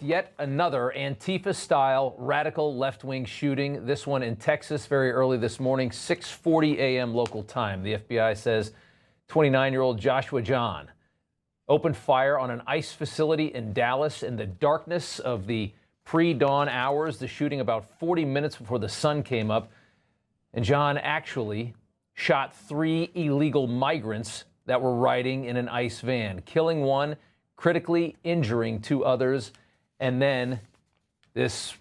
Yet another Antifa-style radical left-wing shooting, this one in Texas very early this morning, 6:40 a.m. local time. The FBI says 29-year-old Joshua John opened fire on an ICE facility in Dallas in the darkness of the pre-dawn hours, the shooting about 40 minutes before the sun came up. And John actually shot 3 illegal migrants that were riding in an ICE van, killing one, critically injuring 2 others. And then this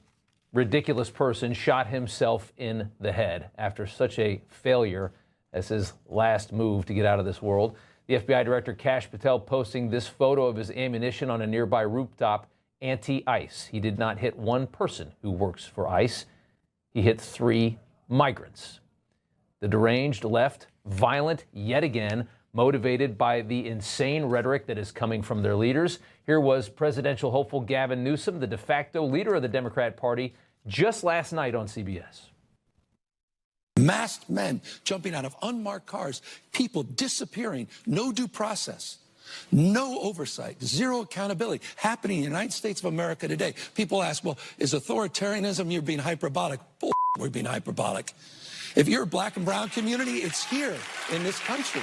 ridiculous person shot himself in the head after such a failure as his last move to get out of this world. The FBI Director Kash Patel posting this photo of his ammunition on a nearby rooftop anti-ICE. He did not hit one person who works for ICE. He hit 3 migrants. The deranged left, violent yet again, motivated by the insane rhetoric that is coming from their leaders. Here was presidential hopeful Gavin Newsom, the de facto leader of the Democrat Party, just last night on CBS. Masked men jumping out of unmarked cars, people disappearing, no due process, no oversight, zero accountability happening in the United States of America today. People ask, well, is authoritarianism, you're being hyperbolic? Bull, we're being hyperbolic. If you're a black and brown community, it's here in this country.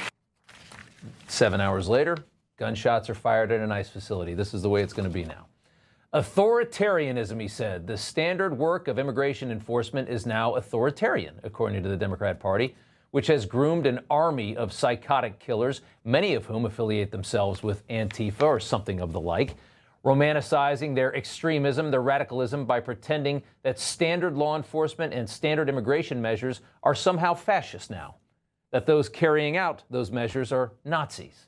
7 hours later, gunshots are fired at an ICE facility. This is the way it's going to be now. Authoritarianism, he said. The standard work of immigration enforcement is now authoritarian, according to the Democrat Party, which has groomed an army of psychotic killers, many of whom affiliate themselves with Antifa or something of the like, romanticizing their extremism, their radicalism, by pretending that standard law enforcement and standard immigration measures are somehow fascist now, that those carrying out those measures are Nazis.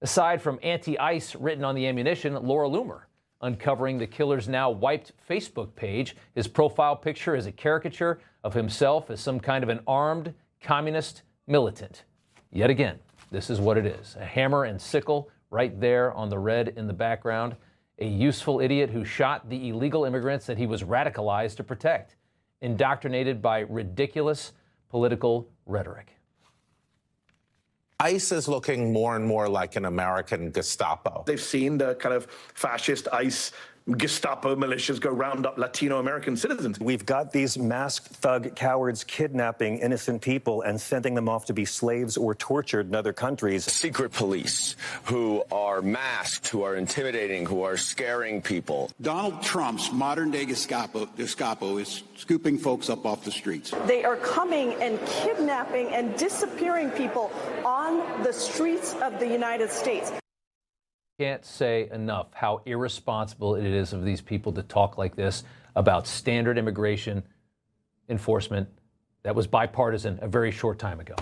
Aside from anti-ICE written on the ammunition, Laura Loomer uncovering the killer's now wiped Facebook page. His profile picture is a caricature of himself as some kind of an armed communist militant. Yet again, this is what it is. A hammer and sickle right there on the red in the background. A useful idiot who shot the illegal immigrants that he was radicalized to protect, indoctrinated by ridiculous political rhetoric. ICE is looking more and more like an American Gestapo. They've seen the kind of fascist ICE Gestapo militias go round up Latino American citizens. We've got these masked thug cowards kidnapping innocent people and sending them off to be slaves or tortured in other countries. Secret police who are masked, who are intimidating, who are scaring people. Donald Trump's modern-day Gestapo is scooping folks up off the streets. They are coming and kidnapping and disappearing people on the streets of the United States. Can't say enough how irresponsible it is of these people to talk like this about standard immigration enforcement that was bipartisan a very short time ago.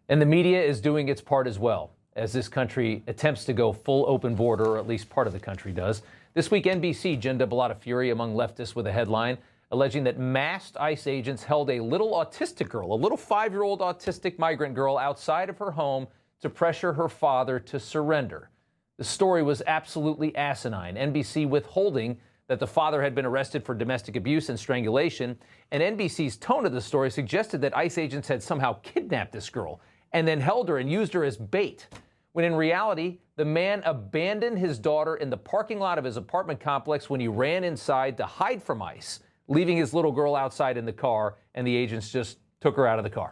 And the media is doing its part as well, as this country attempts to go full open border, or at least part of the country does. This week, NBC ginned up a lot of fury among leftists with a headline alleging that masked ICE agents held a little autistic girl, a little 5-year-old autistic migrant girl, outside of her home to pressure her father to surrender. The story was absolutely asinine. NBC withholding that the father had been arrested for domestic abuse and strangulation, and NBC's tone of the story suggested that ICE agents had somehow kidnapped this girl and then held her and used her as bait, when in reality, the man abandoned his daughter in the parking lot of his apartment complex when he ran inside to hide from ICE, leaving his little girl outside in the car, and the agents just took her out of the car.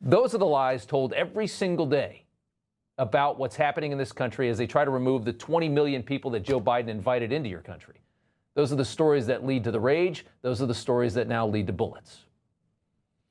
Those are the lies told every single day about what's happening in this country as they try to remove the 20 million people that Joe Biden invited into your country. Those are the stories that lead to the rage. Those are the stories that now lead to bullets.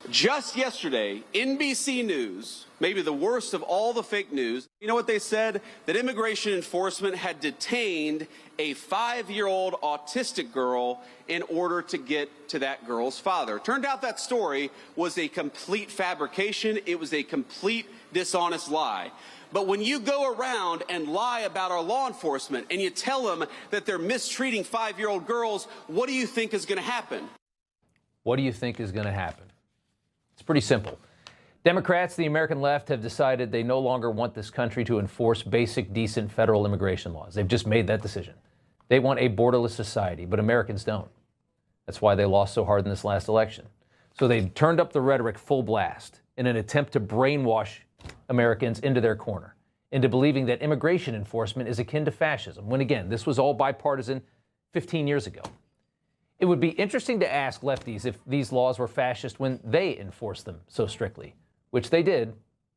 Just yesterday, NBC News, maybe the worst of all the fake news, you know what they said? That immigration enforcement had detained a 5-year-old autistic girl in order to get to that girl's father. Turned out that story was a complete fabrication. It was a complete dishonest lie. But when you go around and lie about our law enforcement and you tell them that they're mistreating 5-year-old girls, what do you think is going to happen? What do you think is going to happen? It's pretty simple. Democrats, the American left, have decided they no longer want this country to enforce basic, decent federal immigration laws. They've just made that decision. They want a borderless society, but Americans don't. That's why they lost so hard in this last election. So they turned up the rhetoric full blast in an attempt to brainwash Americans into their corner. into believing that immigration enforcement is akin to fascism, when again, this was all bipartisan 15 years ago. It would be interesting to ask lefties if these laws were fascist when they enforced them so strictly, which they did.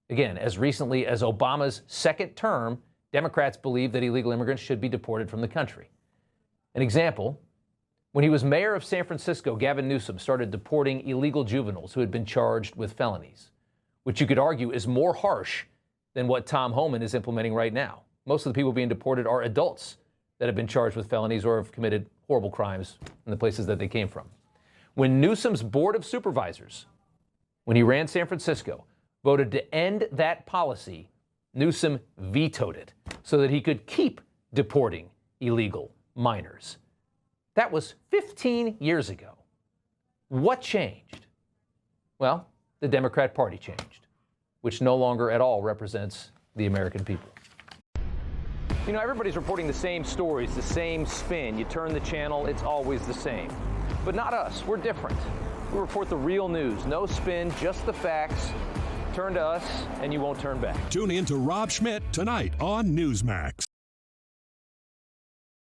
Again, as recently as Obama's second term, Democrats believed that illegal immigrants should be deported from the country. An example, when he was mayor of San Francisco, Gavin Newsom started deporting illegal juveniles who had been charged with felonies, which you could argue is more harsh than what Tom Homan is implementing right now. Most of the people being deported are adults that have been charged with felonies or have committed horrible crimes in the places that they came from. When Newsom's Board of Supervisors, when he ran San Francisco, voted to end that policy, Newsom vetoed it so that he could keep deporting illegal minors. That was 15 years ago. What changed? Well, the Democrat Party changed, which no longer at all represents the American people. You know, everybody's reporting the same stories, the same spin. You turn the channel, it's always the same. But not us. We're different. We report the real news. No spin, just the facts. Turn to us, and you won't turn back. Tune in to Rob Schmitt tonight on Newsmax.